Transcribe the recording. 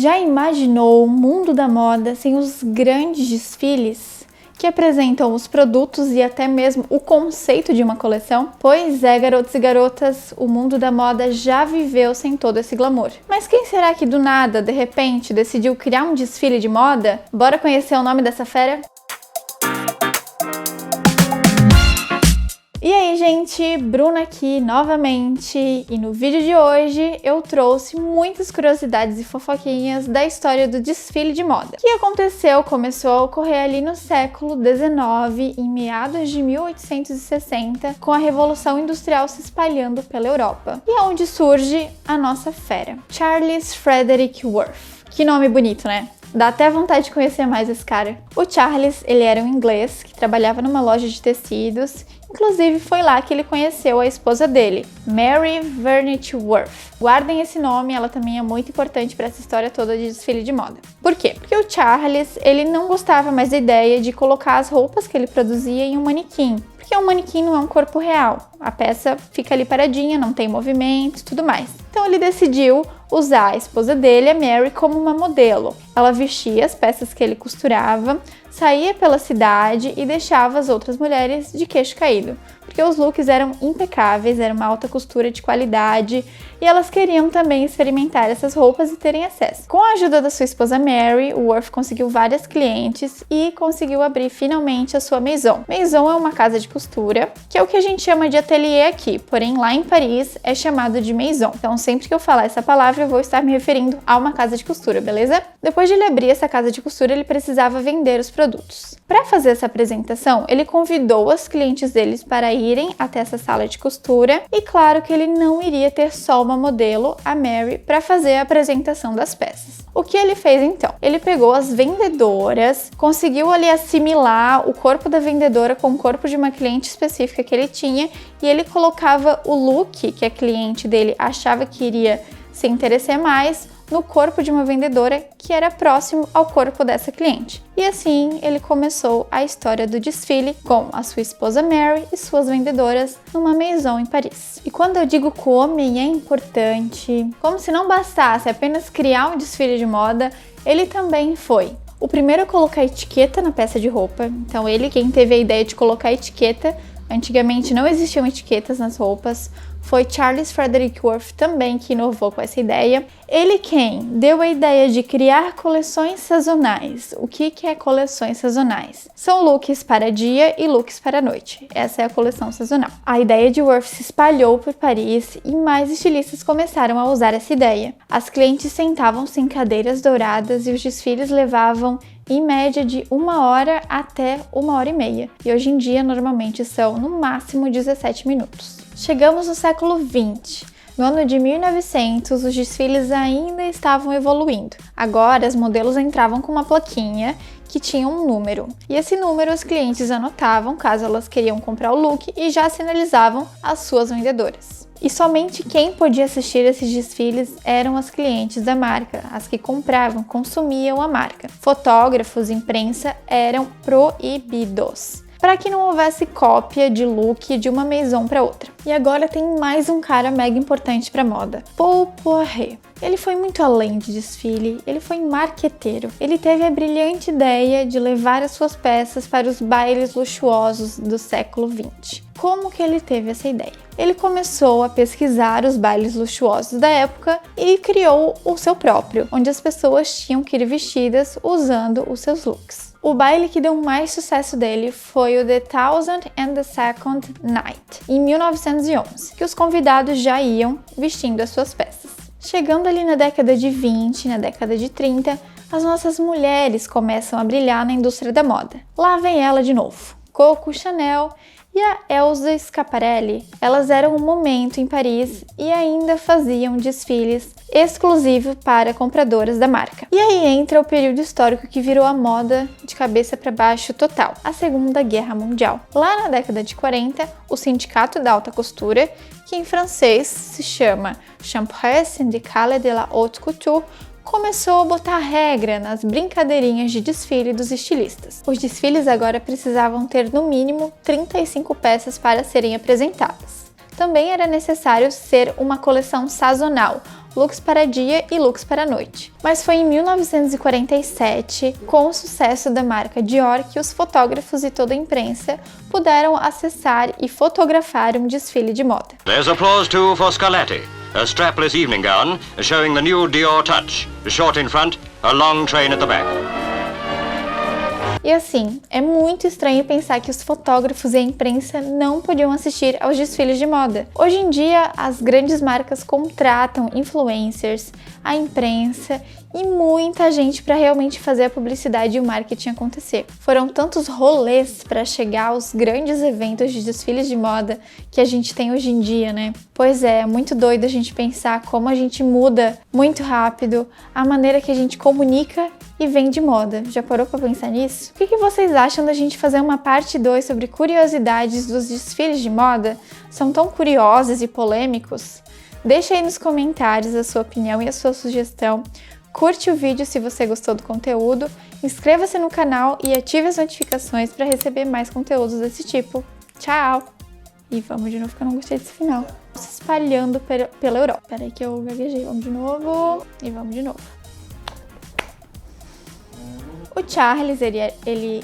Já imaginou o mundo da moda sem os grandes desfiles que apresentam os produtos e até mesmo o conceito de uma coleção? Pois é, garotos e garotas, o mundo da moda já viveu sem todo esse glamour. Mas quem será que do nada, de repente, decidiu criar um desfile de moda? Bora conhecer o nome dessa fera? E aí, gente, Bruna aqui novamente, e no vídeo de hoje eu trouxe muitas curiosidades e fofoquinhas da história do desfile de moda. O que começou a ocorrer ali no século XIX, em meados de 1860, com a Revolução Industrial se espalhando pela Europa. E é onde surge a nossa fera, Charles Frederick Worth. Que nome bonito, né? Dá até vontade de conhecer mais esse cara. O Charles, ele era um inglês que trabalhava numa loja de tecidos. Inclusive, foi lá que ele conheceu a esposa dele, Mary Vernet Worth. Guardem esse nome, ela também é muito importante para essa história toda de desfile de moda. Por quê? Porque o Charles, ele não gostava mais da ideia de colocar as roupas que ele produzia em um manequim. Porque um manequim não é um corpo real. A peça fica ali paradinha, não tem movimento e tudo mais. Então ele decidiu usar a esposa dele, a Mary, como uma modelo. Ela vestia as peças que ele costurava, saía pela cidade e deixava as outras mulheres de queixo caído, porque os looks eram impecáveis, era uma alta costura de qualidade e elas queriam também experimentar essas roupas e terem acesso. Com a ajuda da sua esposa Mary, o Worth conseguiu várias clientes e conseguiu abrir finalmente a sua maison. Maison é uma casa de costura, que é o que a gente chama de ateliê aqui, porém lá em Paris é chamado de maison. Então sempre que eu falar essa palavra eu vou estar me referindo a uma casa de costura, beleza? Depois de ele abrir essa casa de costura, ele precisava vender os produtos. Para fazer essa apresentação, ele convidou as clientes deles para irem até essa sala de costura e claro que ele não iria ter só uma modelo, a Mary, para fazer a apresentação das peças. O que ele fez então? Ele pegou as vendedoras, conseguiu ali assimilar o corpo da vendedora com o corpo de uma cliente específica que ele tinha e ele colocava o look que a cliente dele achava que iria se interessar mais no corpo de uma vendedora que era próximo ao corpo dessa cliente. E assim ele começou a história do desfile com a sua esposa Mary e suas vendedoras numa maison em Paris. E quando eu digo que o homem é importante, como se não bastasse apenas criar um desfile de moda, ele também foi o primeiro a colocar etiqueta na peça de roupa. Então ele quem teve a ideia de colocar etiqueta. Antigamente não existiam etiquetas nas roupas. Foi Charles Frederick Worth também que inovou com essa ideia. Ele quem deu a ideia de criar coleções sazonais. O que é coleções sazonais? São looks para dia e looks para noite. Essa é a coleção sazonal. A ideia de Worth se espalhou por Paris e mais estilistas começaram a usar essa ideia. As clientes sentavam-se em cadeiras douradas e os desfiles levavam em média de 1 hora até 1h30. E hoje em dia normalmente são no máximo 17 minutos. Chegamos no século XX. No ano de 1900, os desfiles ainda estavam evoluindo. Agora, as modelos entravam com uma plaquinha que tinha um número. E esse número os clientes anotavam caso elas queriam comprar o look e já sinalizavam as suas vendedoras. E somente quem podia assistir esses desfiles eram as clientes da marca, as que compravam, consumiam a marca. Fotógrafos, imprensa eram proibidos, para que não houvesse cópia de look de uma maison para outra. E agora tem mais um cara mega importante para moda, Paul Poiret. Ele foi muito além de desfile, ele foi marqueteiro. Ele teve a brilhante ideia de levar as suas peças para os bailes luxuosos do século XX. Como que ele teve essa ideia? Ele começou a pesquisar os bailes luxuosos da época e criou o seu próprio, onde as pessoas tinham que ir vestidas usando os seus looks. O baile que deu mais sucesso dele foi o The 1002nd Night, em 1911, que os convidados já iam vestindo as suas peças. Chegando ali na década de 20, na década de 30, as nossas mulheres começam a brilhar na indústria da moda. Lá vem ela de novo, Coco Chanel e a Elsa Schiaparelli. Elas eram um momento em Paris e ainda faziam desfiles exclusivos para compradoras da marca. E aí entra o período histórico que virou a moda de cabeça para baixo total, a Segunda Guerra Mundial. Lá na década de 40, o Sindicato da Alta Costura, que em francês se chama Chambre Syndicale de la Haute Couture, começou a botar regra nas brincadeirinhas de desfile dos estilistas. Os desfiles agora precisavam ter no mínimo 35 peças para serem apresentadas. Também era necessário ser uma coleção sazonal, looks para dia e looks para noite. Mas foi em 1947, com o sucesso da marca Dior, que os fotógrafos e toda a imprensa puderam acessar e fotografar um desfile de moda. There's applause too for Scarlatti, a strapless evening gown showing the new Dior touch, short in front, a long train at the back. E assim, é muito estranho pensar que os fotógrafos e a imprensa não podiam assistir aos desfiles de moda. Hoje em dia, as grandes marcas contratam influencers, a imprensa e muita gente para realmente fazer a publicidade e o marketing acontecer. Foram tantos rolês para chegar aos grandes eventos de desfiles de moda que a gente tem hoje em dia, né? Pois é muito doido a gente pensar como a gente muda muito rápido a maneira que a gente comunica e vende moda. Já parou para pensar nisso? O que vocês acham da gente fazer uma parte 2 sobre curiosidades dos desfiles de moda? São tão curiosos e polêmicos? Deixa aí nos comentários a sua opinião e a sua sugestão. Curte o vídeo se você gostou do conteúdo, inscreva-se no canal e ative as notificações para receber mais conteúdos desse tipo. Tchau! E vamos de novo que eu não gostei desse final. Se espalhando pela Europa. Peraí que eu gaguejei. Vamos de novo. E vamos de novo. O Charles, ele